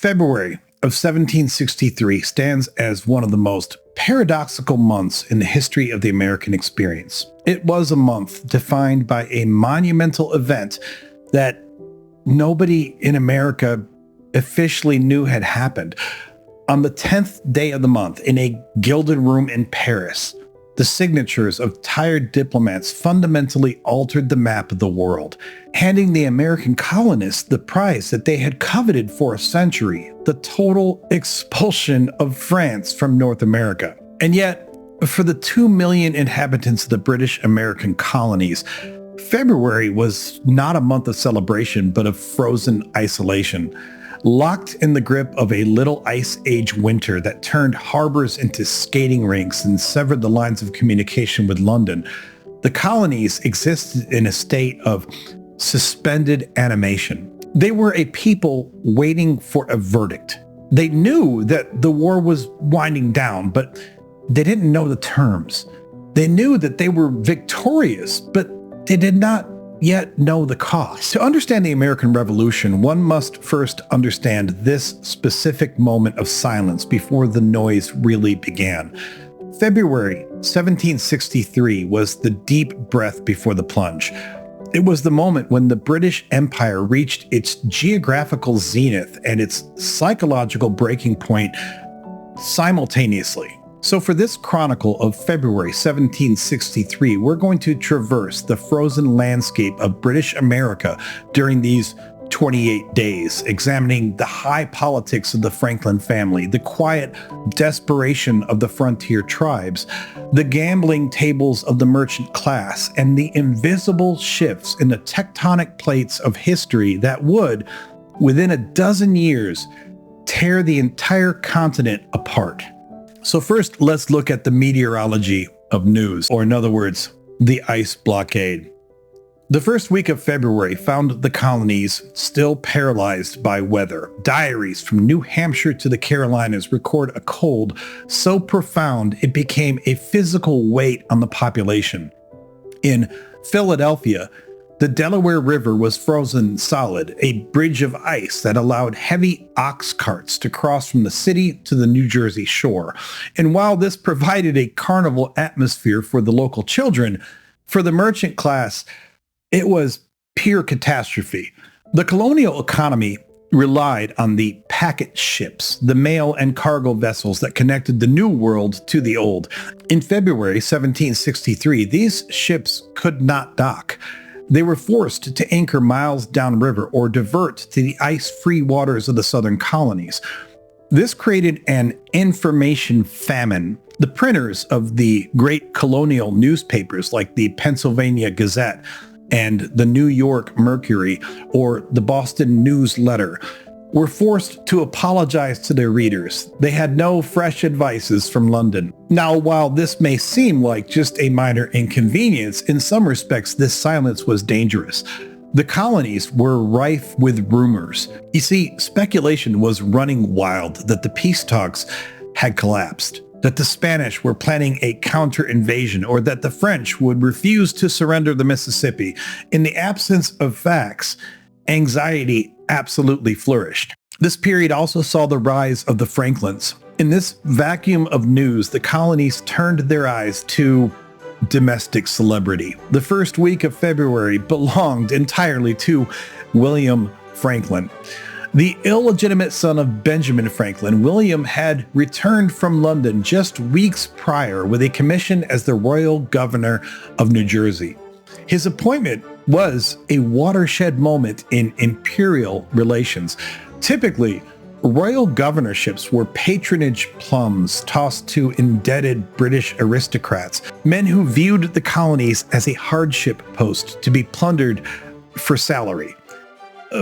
February of 1763 stands as one of the most paradoxical months in the history of the American experience. It was a month defined by a monumental event that nobody in America officially knew had happened. On the 10th day of the month, in a gilded room in Paris, the signatures of tired diplomats fundamentally altered the map of the world, handing the American colonists the prize that they had coveted for a century, the total expulsion of France from North America. And yet, for the 2 million inhabitants of the British American colonies, February was not a month of celebration, but of frozen isolation. Locked in the grip of a little ice age winter that turned harbors into skating rinks and severed the lines of communication with London, the colonies existed in a state of suspended animation. They were a people waiting for a verdict. They knew that the war was winding down, but they didn't know the terms. They knew that they were victorious, but they did not yet know the cost. To understand the American Revolution, one must first understand this specific moment of silence before the noise really began. February 1763 was the deep breath before the plunge. It was the moment when the British Empire reached its geographical zenith and its psychological breaking point simultaneously. So for this chronicle of February 1763, we're going to traverse the frozen landscape of British America during these 28 days, examining the high politics of the Franklin family, the quiet desperation of the frontier tribes, the gambling tables of the merchant class, and the invisible shifts in the tectonic plates of history that would, within a dozen years, tear the entire continent apart. So first, let's look at the meteorology of news, or in other words, the ice blockade. The first week of February found the colonies still paralyzed by weather. Diaries from New Hampshire to the Carolinas record a cold so profound it became a physical weight on the population. In Philadelphia, the Delaware River was frozen solid, a bridge of ice that allowed heavy ox carts to cross from the city to the New Jersey shore. And while this provided a carnival atmosphere for the local children, for the merchant class, it was pure catastrophe. The colonial economy relied on the packet ships, the mail and cargo vessels that connected the New World to the Old. In February 1763, these ships could not dock. They were forced to anchor miles downriver or divert to the ice-free waters of the southern colonies. This created an information famine. The printers of the great colonial newspapers like the Pennsylvania Gazette and the New York Mercury or the Boston News Letter were forced to apologize to their readers. They had no fresh advices from London. Now, while this may seem like just a minor inconvenience, in some respects this silence was dangerous. The colonies were rife with rumors. You see, speculation was running wild that the peace talks had collapsed, that the Spanish were planning a counter-invasion, or that the French would refuse to surrender the Mississippi. In the absence of facts, anxiety absolutely flourished. This period also saw the rise of the Franklins. In this vacuum of news, the colonies turned their eyes to domestic celebrity. The first week of February belonged entirely to William Franklin. The illegitimate son of Benjamin Franklin, William had returned from London just weeks prior with a commission as the royal governor of New Jersey. His appointment was a watershed moment in imperial relations. Typically, royal governorships were patronage plums tossed to indebted British aristocrats, men who viewed the colonies as a hardship post to be plundered for salary.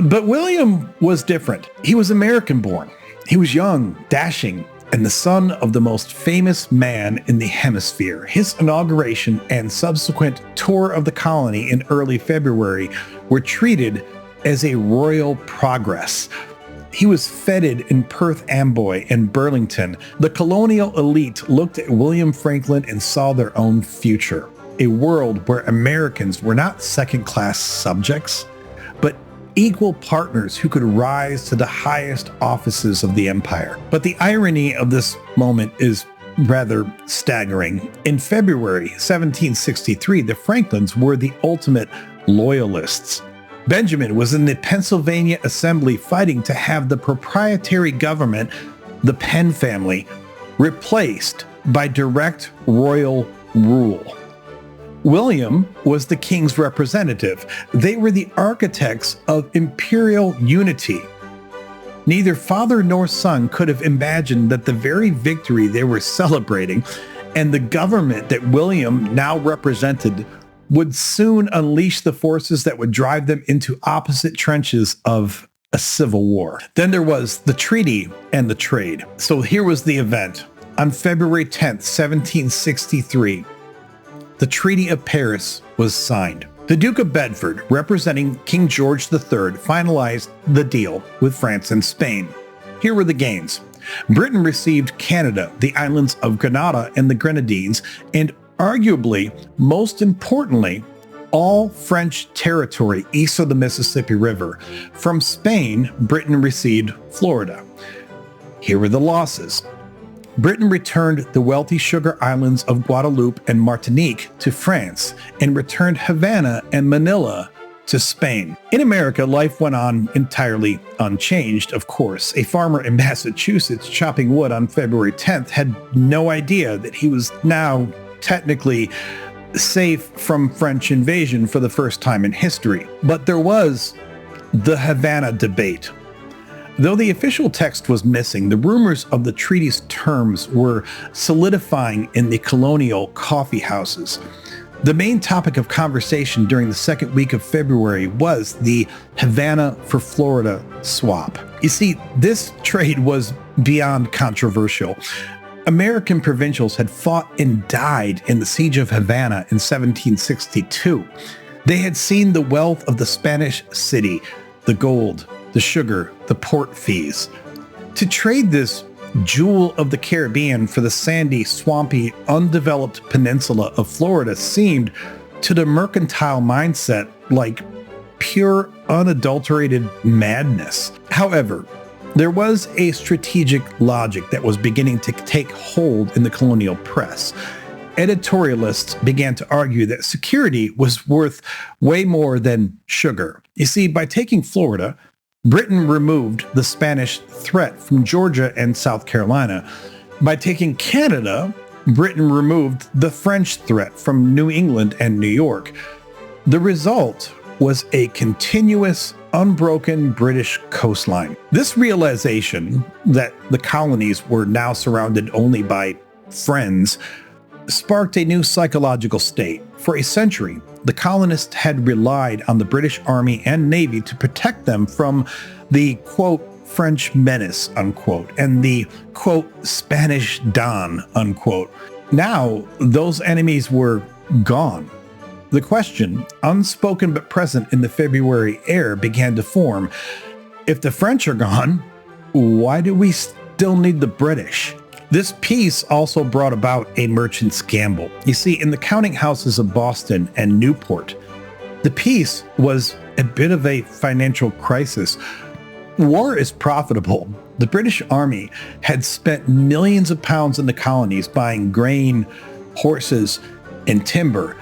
But William was different. He was American-born. He was young, dashing, and the son of the most famous man in the hemisphere. His inauguration and subsequent tour of the colony in early February were treated as a royal progress. He was feted in Perth Amboy and Burlington. The colonial elite looked at William Franklin and saw their own future, a world where Americans were not second-class subjects, but equal partners who could rise to the highest offices of the empire. But the irony of this moment is rather staggering. In February 1763, the Franklins were the ultimate loyalists. Benjamin was in the Pennsylvania Assembly fighting to have the proprietary government, the Penn family, replaced by direct royal rule. William was the king's representative. They were the architects of imperial unity. Neither father nor son could have imagined that the very victory they were celebrating and the government that William now represented would soon unleash the forces that would drive them into opposite trenches of a civil war. Then there was the treaty and the trade. So here was the event. On February 10th, 1763, the Treaty of Paris was signed. The Duke of Bedford, representing King George III, finalized the deal with France and Spain. Here were the gains. Britain received Canada, the islands of Grenada and the Grenadines, and arguably, most importantly, all French territory east of the Mississippi River. From Spain, Britain received Florida. Here were the losses. Britain returned the wealthy sugar islands of Guadeloupe and Martinique to France and returned Havana and Manila to Spain. In America, life went on entirely unchanged, of course. A farmer in Massachusetts chopping wood on February 10th had no idea that he was now technically safe from French invasion for the first time in history. But there was the Havana debate. Though the official text was missing, the rumors of the treaty's terms were solidifying in the colonial coffee houses. The main topic of conversation during the second week of February was the Havana for Florida swap. You see, this trade was beyond controversial. American provincials had fought and died in the Siege of Havana in 1762. They had seen the wealth of the Spanish city, the gold, the sugar, the port fees. To trade this jewel of the Caribbean for the sandy, swampy, undeveloped peninsula of Florida seemed, to the mercantile mindset, like pure, unadulterated madness. However, there was a strategic logic that was beginning to take hold in the colonial press. Editorialists began to argue that security was worth way more than sugar. You see, by taking Florida, Britain removed the Spanish threat from Georgia and South Carolina. By taking Canada, Britain removed the French threat from New England and New York. The result was a continuous, unbroken British coastline. This realization that the colonies were now surrounded only by friends sparked a new psychological state. For a century, the colonists had relied on the British Army and Navy to protect them from the, quote, French menace, unquote, and the, quote, Spanish Don, unquote. Now, those enemies were gone. The question, unspoken but present in the February air, began to form. If the French are gone, why do we still need the British? This peace also brought about a merchant's gamble. You see, in the counting houses of Boston and Newport, the peace was a bit of a financial crisis. War is profitable. The British Army had spent millions of pounds in the colonies buying grain, horses, and timber.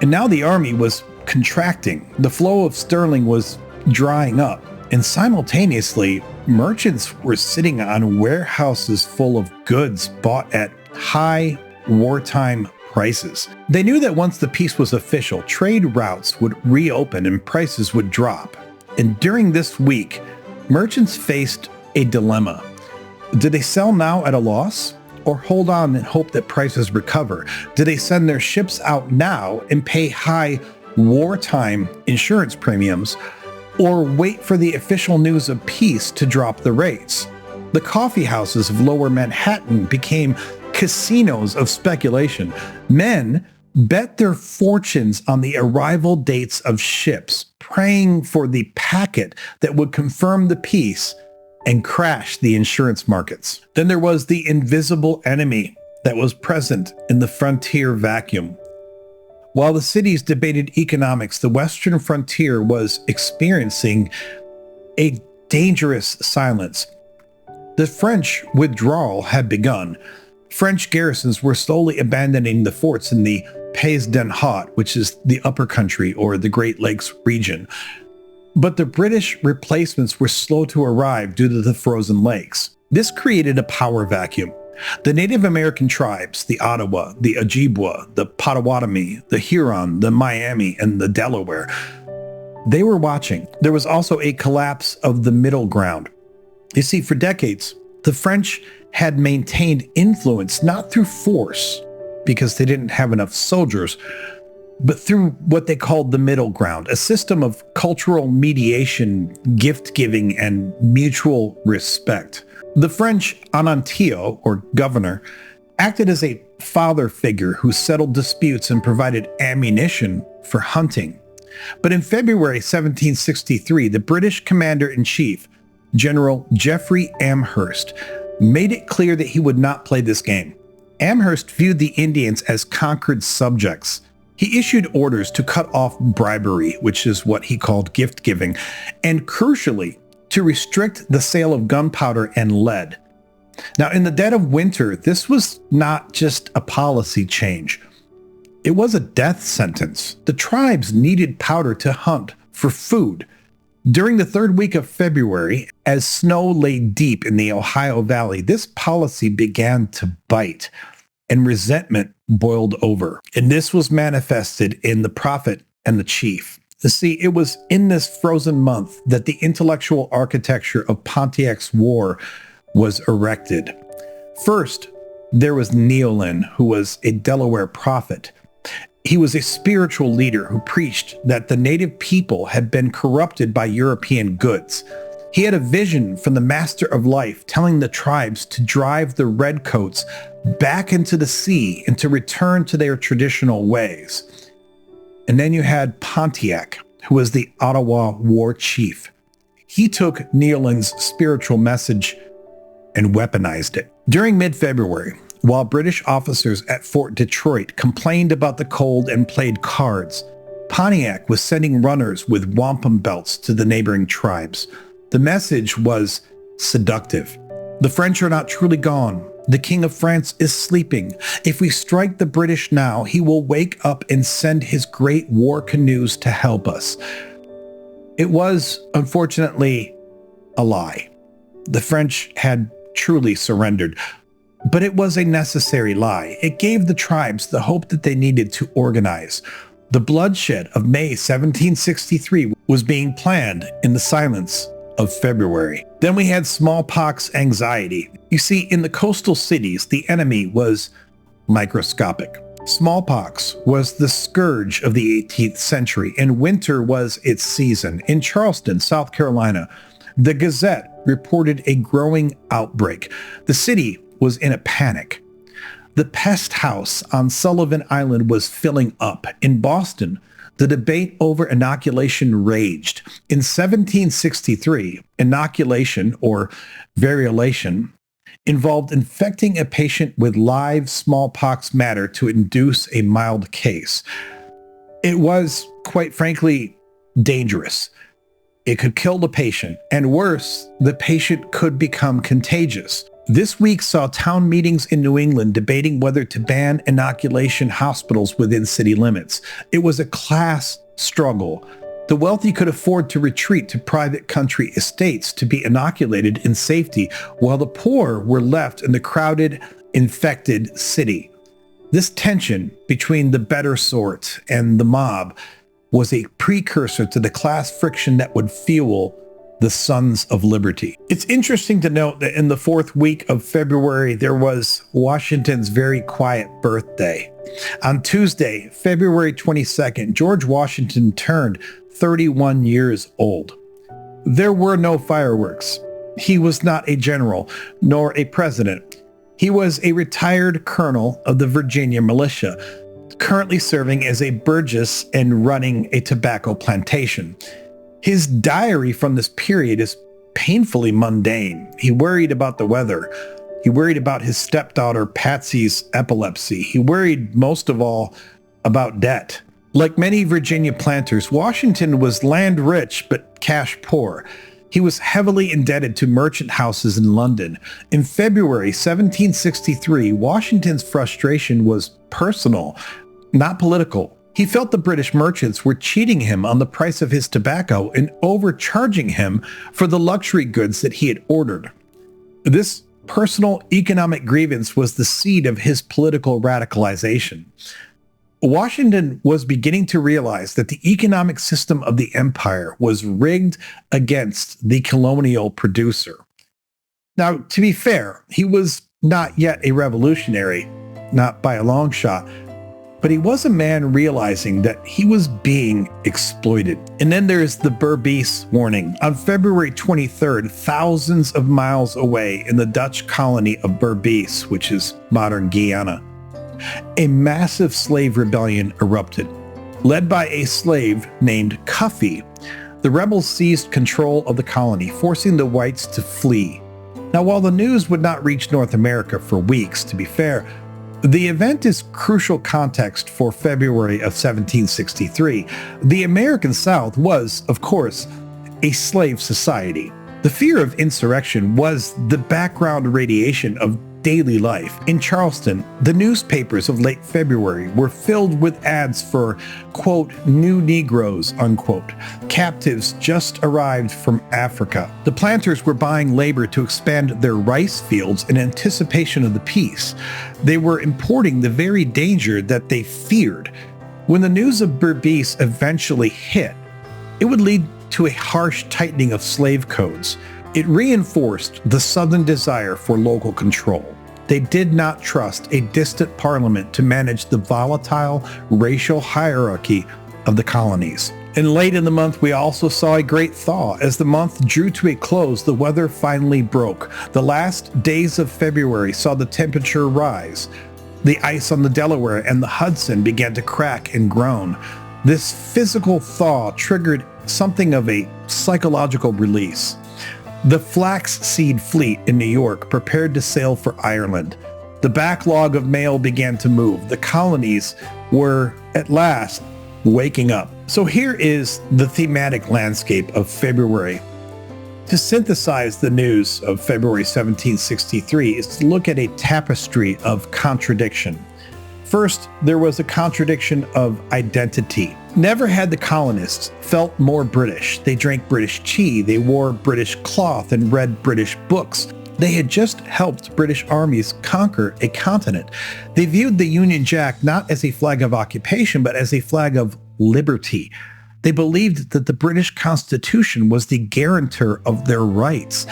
And now the army was contracting. The flow of sterling was drying up. And simultaneously, merchants were sitting on warehouses full of goods bought at high wartime prices. They knew that once the peace was official, trade routes would reopen and prices would drop. And during this week, merchants faced a dilemma. Did they sell now at a loss, or hold on and hope that prices recover? Did they send their ships out now and pay high wartime insurance premiums, or wait for the official news of peace to drop the rates? The coffee houses of Lower Manhattan became casinos of speculation. Men bet their fortunes on the arrival dates of ships, praying for the packet that would confirm the peace and crash the insurance markets. Then there was the invisible enemy that was present in the frontier vacuum. While the cities debated economics, the western frontier was experiencing a dangerous silence. The French withdrawal had begun. French garrisons were slowly abandoning the forts in the Pays d'en Haut, which is the upper country or the Great Lakes region. But the British replacements were slow to arrive due to the frozen lakes. This created a power vacuum. The Native American tribes, the Ottawa, the Ojibwa, the Potawatomi, the Huron, the Miami, and the Delaware, they were watching. There was also a collapse of the middle ground. You see, for decades, the French had maintained influence not through force, because they didn't have enough soldiers, but through what they called the middle ground, a system of cultural mediation, gift-giving, and mutual respect. The French Anantio, or governor, acted as a father figure who settled disputes and provided ammunition for hunting. But in February 1763, the British commander-in-chief, General Geoffrey Amherst, made it clear that he would not play this game. Amherst viewed the Indians as conquered subjects. He issued orders to cut off bribery, which is what he called gift-giving, and crucially, to restrict the sale of gunpowder and lead. Now, in the dead of winter, this was not just a policy change. It was a death sentence. The tribes needed powder to hunt for food. During the third week of February, as snow lay deep in the Ohio Valley, this policy began to bite, and resentment boiled over. And this was manifested in the prophet and the chief. See, it was in this frozen month that the intellectual architecture of Pontiac's war was erected. First, there was Neolin, who was a Delaware prophet. He was a spiritual leader who preached that the native people had been corrupted by European goods. He had a vision from the Master of Life telling the tribes to drive the redcoats back into the sea and to return to their traditional ways. And then you had Pontiac, who was the Ottawa war chief. He took Neolin's spiritual message and weaponized it. During mid-February, while British officers at Fort Detroit complained about the cold and played cards, Pontiac was sending runners with wampum belts to the neighboring tribes. The message was seductive. The French are not truly gone. The King of France is sleeping. If we strike the British now, he will wake up and send his great war canoes to help us. It was, unfortunately, a lie. The French had truly surrendered, but it was a necessary lie. It gave the tribes the hope that they needed to organize. The bloodshed of May 1763 was being planned in the silence of February. Then we had smallpox anxiety. You see, in the coastal cities, the enemy was microscopic. Smallpox was the scourge of the 18th century, and winter was its season. In Charleston, South Carolina, the Gazette reported a growing outbreak. The city was in a panic. The pest house on Sullivan Island was filling up. In Boston, the debate over inoculation raged. In 1763, inoculation, or variolation, involved infecting a patient with live smallpox matter to induce a mild case. It was, quite frankly, dangerous. It could kill the patient, and worse, the patient could become contagious. This week saw town meetings in New England debating whether to ban inoculation hospitals within city limits. It was a class struggle. The wealthy could afford to retreat to private country estates to be inoculated in safety, while the poor were left in the crowded, infected city. This tension between the better sort and the mob was a precursor to the class friction that would fuel the Sons of Liberty. It's interesting to note that in the fourth week of February, there was Washington's very quiet birthday. On Tuesday, February 22nd, George Washington turned 31 years old. There were no fireworks. He was not a general, nor a president. He was a retired colonel of the Virginia militia, currently serving as a burgess and running a tobacco plantation. His diary from this period is painfully mundane. He worried about the weather. He worried about his stepdaughter Patsy's epilepsy. He worried most of all about debt. Like many Virginia planters, Washington was land rich but cash poor. He was heavily indebted to merchant houses in London. In February 1763, Washington's frustration was personal, not political. He felt the British merchants were cheating him on the price of his tobacco and overcharging him for the luxury goods that he had ordered. This personal economic grievance was the seed of his political radicalization. Washington was beginning to realize that the economic system of the empire was rigged against the colonial producer. Now, to be fair, he was not yet a revolutionary, not by a long shot, but he was a man realizing that he was being exploited. And then there's the Berbice warning. On February 23rd, thousands of miles away in the Dutch colony of Berbice, which is modern Guyana, a massive slave rebellion erupted. Led by a slave named Cuffy, the rebels seized control of the colony, forcing the whites to flee. Now, while the news would not reach North America for weeks, to be fair, the event is crucial context for February of 1763. The American South was, of course, a slave society. The fear of insurrection was the background radiation of daily life. In Charleston, the newspapers of late February were filled with ads for, quote, new Negroes, unquote, captives just arrived from Africa. The planters were buying labor to expand their rice fields in anticipation of the peace. They were importing the very danger that they feared. When the news of Berbice eventually hit, it would lead to a harsh tightening of slave codes. It reinforced the Southern desire for local control. They did not trust a distant parliament to manage the volatile racial hierarchy of the colonies. And late in the month, we also saw a great thaw. As the month drew to a close, the weather finally broke. The last days of February saw the temperature rise. The ice on the Delaware and the Hudson began to crack and groan. This physical thaw triggered something of a psychological release. The Flaxseed Fleet in New York prepared to sail for Ireland. The backlog of mail began to move. The colonies were, at last, waking up. So here is the thematic landscape of February. To synthesize the news of February 1763 is to look at a tapestry of contradiction. First, there was a contradiction of identity. Never had the colonists felt more British. They drank British tea, they wore British cloth, and read British books. They had just helped British armies conquer a continent. They viewed the Union Jack not as a flag of occupation, but as a flag of liberty. They believed that the British Constitution was the guarantor of their rights.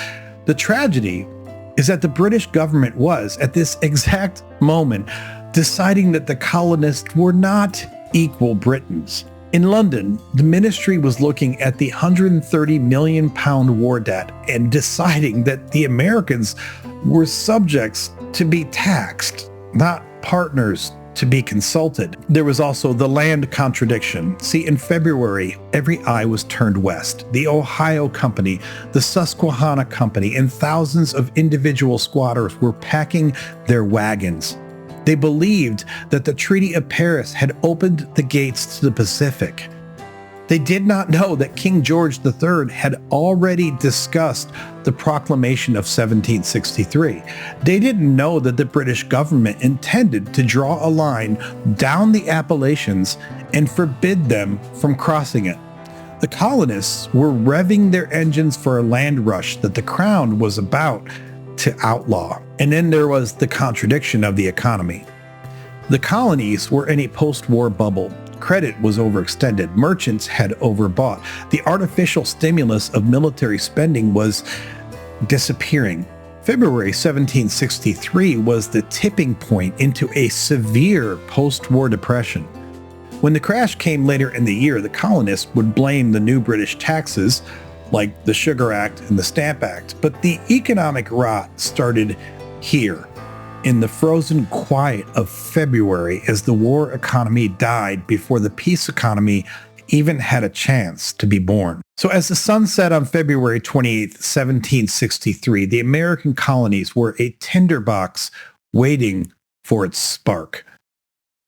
The tragedy is that the British government was, at this exact moment, deciding that the colonists were not equal Britons. In London, the ministry was looking at the £130 million war debt and deciding that the Americans were subjects to be taxed, not partners to be consulted. There was also the land contradiction. See, in February, every eye was turned west. The Ohio Company, the Susquehanna Company, and thousands of individual squatters were packing their wagons. They believed that the Treaty of Paris had opened the gates to the Pacific. They did not know that King George III had already discussed the Proclamation of 1763. They didn't know that the British government intended to draw a line down the Appalachians and forbid them from crossing it. The colonists were revving their engines for a land rush that the Crown was about to outlaw. And then there was the contradiction of the economy. The colonies were in a post-war bubble. Credit was overextended. Merchants had overbought. The artificial stimulus of military spending was disappearing. February 1763 was the tipping point into a severe post-war depression. When the crash came later in the year, the colonists would blame the new British taxes, like the Sugar Act and the Stamp Act, but the economic rot started here, in the frozen quiet of February, as the war economy died before the peace economy even had a chance to be born. So as the sun set on February 28, 1763, the American colonies were a tinderbox waiting for its spark.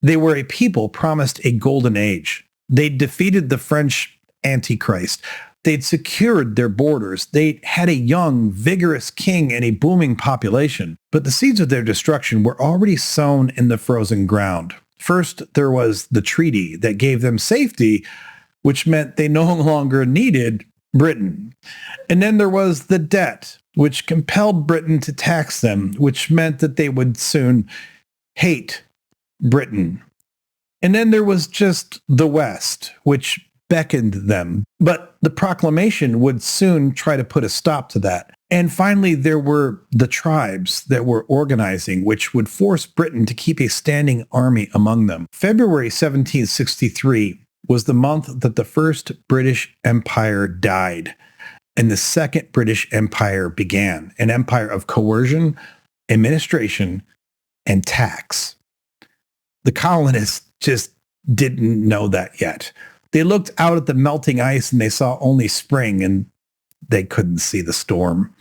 They were a people promised a golden age. They'd defeated the French Antichrist. They'd secured their borders. They had a young, vigorous king and a booming population. But the seeds of their destruction were already sown in the frozen ground. First, there was the treaty that gave them safety, which meant they no longer needed Britain. And then there was the debt, which compelled Britain to tax them, which meant that they would soon hate Britain. And then there was just the West, which beckoned them. But the proclamation would soon try to put a stop to that. And finally, there were the tribes that were organizing, which would force Britain to keep a standing army among them. February 1763 was the month that the first British Empire died and the second British Empire began, an empire of coercion, administration, and tax. The colonists just didn't know that yet. They looked out at the melting ice and they saw only spring, and they couldn't see the storm.